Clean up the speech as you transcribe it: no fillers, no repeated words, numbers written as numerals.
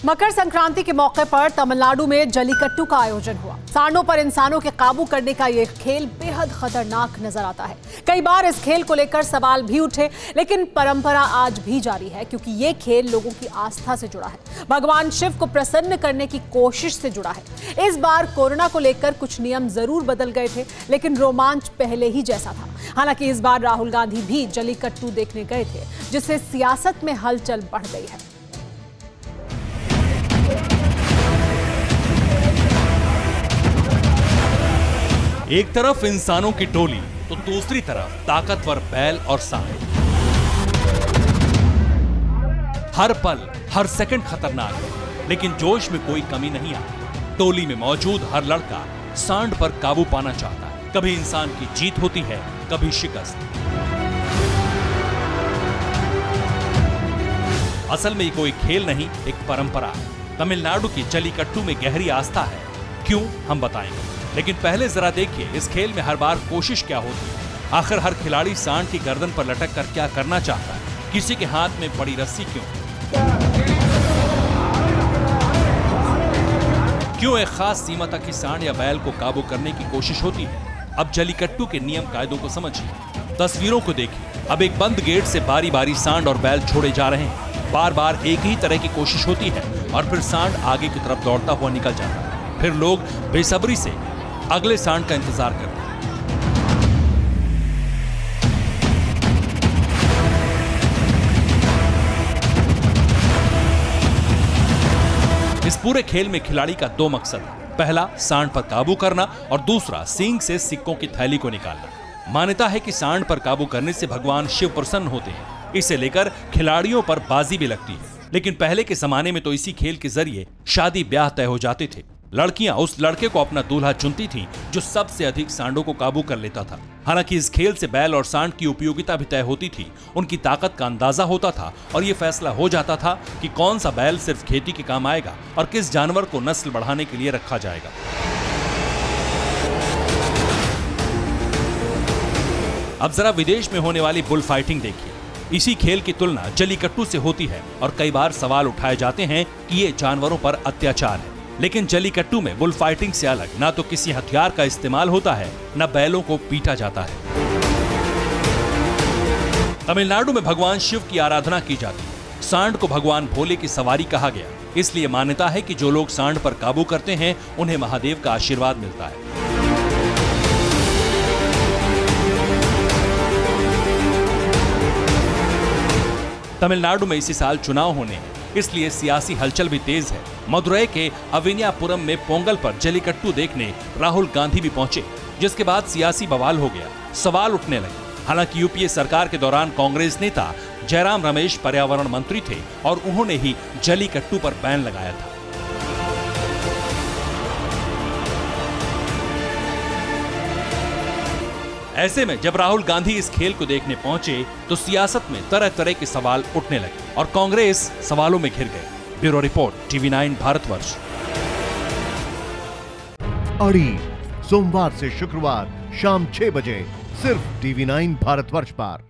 मकर संक्रांति के मौके पर तमिलनाडु में जल्लीकट्टू का आयोजन हुआ। सांडों पर इंसानों के काबू करने का ये खेल बेहद खतरनाक नजर आता है। कई बार इस खेल को लेकर सवाल भी उठे, लेकिन परंपरा आज भी जारी है क्योंकि ये खेल लोगों की आस्था से जुड़ा है, भगवान शिव को प्रसन्न करने की कोशिश से जुड़ा है। इस बार कोरोना को लेकर कुछ नियम जरूर बदल गए थे, लेकिन रोमांच पहले ही जैसा था। हालांकि इस बार राहुल गांधी भी जल्लीकट्टू देखने गए थे, जिससे सियासत में हलचल बढ़ गई है। एक तरफ इंसानों की टोली तो दूसरी तरफ ताकतवर बैल और सांड। हर पल हर सेकंड खतरनाक है, लेकिन जोश में कोई कमी नहीं आती। टोली में मौजूद हर लड़का सांड पर काबू पाना चाहता है। कभी इंसान की जीत होती है, कभी शिकस्त। असल में ये कोई खेल नहीं, एक परंपरा है। तमिलनाडु की जल्लीकट्टू में गहरी आस्था है। क्यों, हम बताएंगे, लेकिन पहले जरा देखिए इस खेल में हर बार कोशिश क्या होती है। आखिर हर खिलाड़ी सांड की गर्दन पर लटक कर क्या करना चाहता है? किसी के हाथ में बड़ी रस्सी क्यों एक खास सीमा तक ही सांड या बैल को काबू करने की कोशिश होती है? अब जल्लीकट्टू के नियम कायदों को समझिए। तस्वीरों को देखिए। अब एक बंद गेट से बारी बारी सांड और बैल छोड़े जा रहे हैं। बार बार एक ही तरह की कोशिश होती है और फिर सांड आगे की तरफ दौड़ता हुआ निकल जाता है। फिर लोग बेसब्री से अगले सांड का इंतजार करते हैं। इस पूरे खेल में खिलाड़ी का दो मकसद है। पहला, सांड पर काबू करना, और दूसरा, सींग से सिक्कों की थैली को निकालना। मान्यता है कि सांड पर काबू करने से भगवान शिव प्रसन्न होते हैं। इसे लेकर खिलाड़ियों पर बाजी भी लगती है। लेकिन पहले के जमाने में तो इसी खेल के जरिए शादी ब्याह तय हो जाते थे। लड़कियां उस लड़के को अपना दूल्हा चुनती थीं जो सबसे अधिक सांडों को काबू कर लेता था। हालांकि इस खेल से बैल और सांड की उपयोगिता भी तय होती थी। उनकी ताकत का अंदाजा होता था और ये फैसला हो जाता था कि कौन सा बैल सिर्फ खेती के काम आएगा और किस जानवर को नस्ल बढ़ाने के लिए रखा जाएगा। अब जरा विदेश में होने वाली बुल फाइटिंग देखिए। इसी खेल की तुलना जल्लीकट्टू से होती है और कई बार सवाल उठाए जाते हैं कि ये जानवरों पर अत्याचार है। लेकिन जल्लीकट्टू में बुल फाइटिंग से अलग ना तो किसी हथियार का इस्तेमाल होता है, न बैलों को पीटा जाता है। तमिलनाडु में भगवान शिव की आराधना की जाती है। सांड को भगवान भोले की सवारी कहा गया, इसलिए मान्यता है कि जो लोग सांड पर काबू करते हैं उन्हें महादेव का आशीर्वाद मिलता है। तमिलनाडु में इसी साल चुनाव होने हैं, इसलिए सियासी हलचल भी तेज है। मदुरई के अविनियापुरम में पोंगल पर जल्लीकट्टू देखने राहुल गांधी भी पहुंचे, जिसके बाद सियासी बवाल हो गया, सवाल उठने लगे। हालांकि यूपीए सरकार के दौरान कांग्रेस नेता जयराम रमेश पर्यावरण मंत्री थे और उन्होंने ही जल्लीकट्टू पर बैन लगाया था। ऐसे में जब राहुल गांधी इस खेल को देखने पहुंचे तो सियासत में तरह तरह के सवाल उठने लगे और कांग्रेस सवालों में घिर गए। Bureau report, TV9 Bharatvarsh. अड़ी सोमवार से शुक्रवार शाम 6 बजे सिर्फ TV9 भारतवर्ष पर।